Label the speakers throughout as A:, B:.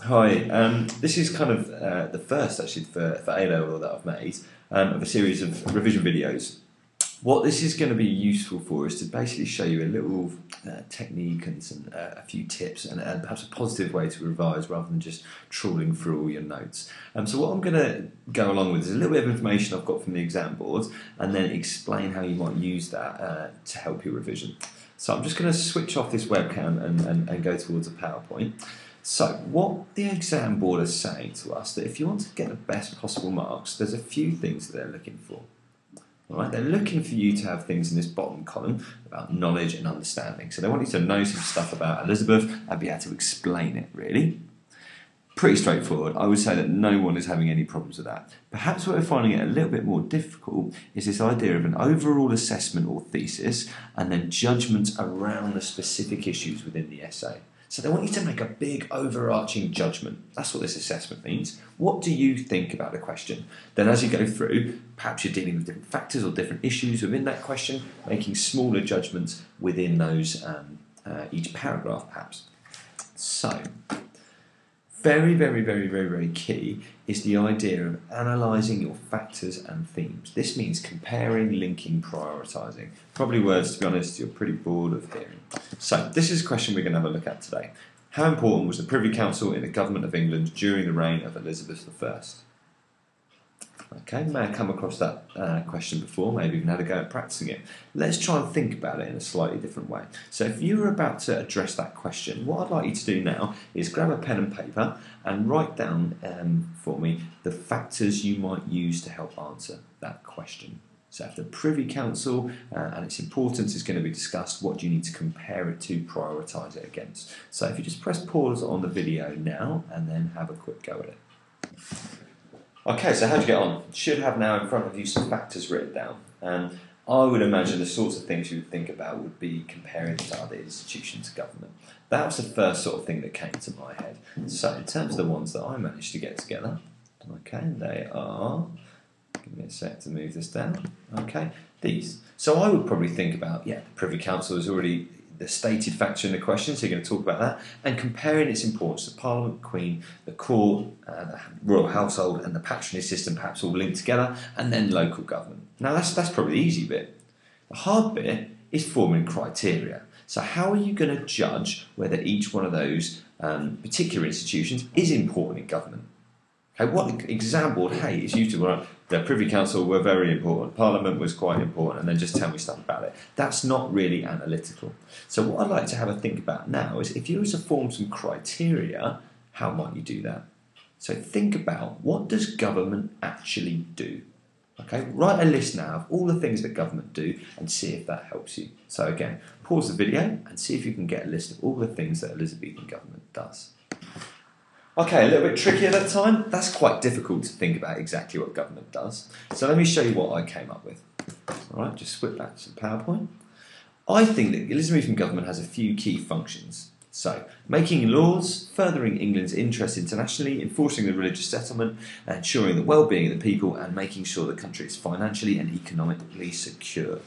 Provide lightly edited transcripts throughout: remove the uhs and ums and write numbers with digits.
A: Hi, this is kind of the first actually for A-level that I've made of a series of revision videos. What this is going to be useful for is to basically show you a little technique and a few tips and perhaps a positive way to revise rather than just trawling through all your notes. So what I'm going to go along with is a little bit of information I've got from the exam board and then explain how you might use that to help your revision. So I'm just going to switch off this webcam and go towards a PowerPoint. So what the exam board is saying to us, that if you want to get the best possible marks, there's a few things that they're looking for. All right? They're looking for you to have things in this bottom column about knowledge and understanding. So they want you to know some stuff about Elizabeth and be able to explain it, really. Pretty straightforward. I would say that no one is having any problems with that. Perhaps what we're finding it a little bit more difficult is this idea of an overall assessment or thesis and then judgments around the specific issues within the essay. So they want you to make a big overarching judgment. That's what this assessment means. What do you think about the question? Then as you go through, perhaps you're dealing with different factors or different issues within that question, making smaller judgments within those each paragraph perhaps. So, very key is the idea of analysing your factors and themes. This means comparing, linking, prioritising. Probably words, to be honest, you're pretty bored of hearing. So, this is a question we're going to have a look at today. How important was the Privy Council in the government of England during the reign of Elizabeth I? Okay, may have come across that question before, maybe even had a go at practicing it. Let's try and think about it in a slightly different way. So if you were about to address that question, what I'd like you to do now is grab a pen and paper and write down for me the factors you might use to help answer that question. So if the Privy Council and its importance is going to be discussed, what do you need to compare it to, prioritise it against? So if you just press pause on the video now and then have a quick go at it. Okay, so how'd you get on? You should have now in front of you some factors written down. And I would imagine the sorts of things you would think about would be comparing to other institutions of government. That was the first sort of thing that came to my head. So in terms of the ones that I managed to get together, okay, they are, give me a sec to move this down, okay, these. So I would probably think about, the Privy Council is already the stated factor in the question, so you're going to talk about that, and comparing its importance to Parliament, Queen, the court, the royal household and the patronage system perhaps all linked together, and then local government. Now that's probably the easy bit. The hard bit is forming criteria. So how are you going to judge whether each one of those particular institutions is important in government? Okay, what exam board hate is used to write the Privy Council were very important, Parliament was quite important, and then just tell me stuff about it. That's not really analytical. So what I'd like to have a think about now is if you were to form some criteria, how might you do that? So think about, what does government actually do? Okay, write a list now of all the things that government do and see if that helps you. So again, pause the video and see if you can get a list of all the things that Elizabethan government does. Okay, a little bit trickier that time. That's quite difficult to think about exactly what government does. So let me show you what I came up with. All right, just flip back to PowerPoint. I think that Elizabethan government has a few key functions. So, making laws, furthering England's interests internationally, enforcing the religious settlement, ensuring the well-being of the people, and making sure the country is financially and economically secure.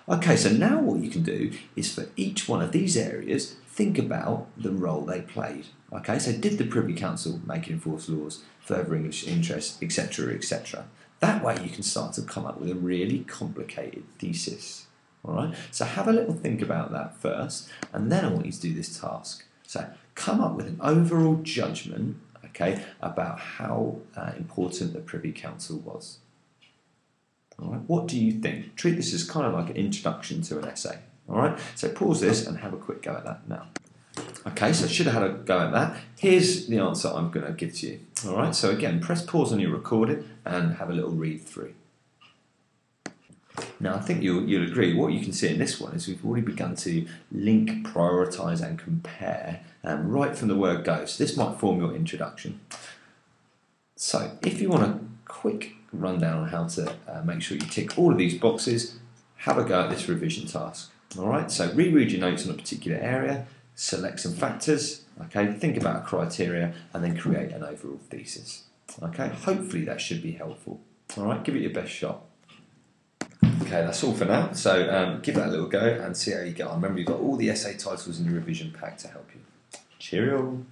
A: Okay, so now what you can do is for each one of these areas, think about the role they played. Okay, so did the Privy Council make and enforce laws, further English interests, etc., etc.? That way you can start to come up with a really complicated thesis. All right, so have a little think about that first, and then I want you to do this task. So come up with an overall judgment, okay, about how important the Privy Council was. All right, what do you think? Treat this as kind of like an introduction to an essay. All right, so pause this and have a quick go at that now. Okay, so I should have had a go at that. Here's the answer I'm going to give to you. All right, so again, press pause on your recording and have a little read through. Now, I think you'll agree, what you can see in this one is we've already begun to link, prioritise and compare right from the word go. So this might form your introduction. So if you want a quick rundown on how to make sure you tick all of these boxes, have a go at this revision task. All right, so reread your notes on a particular area, select some factors, okay, think about a criteria, and then create an overall thesis. Okay, hopefully that should be helpful. All right, give it your best shot. Okay, that's all for now. So give that a little go and see how you get on. Remember, you've got all the essay titles in your revision pack to help you. Cheerio.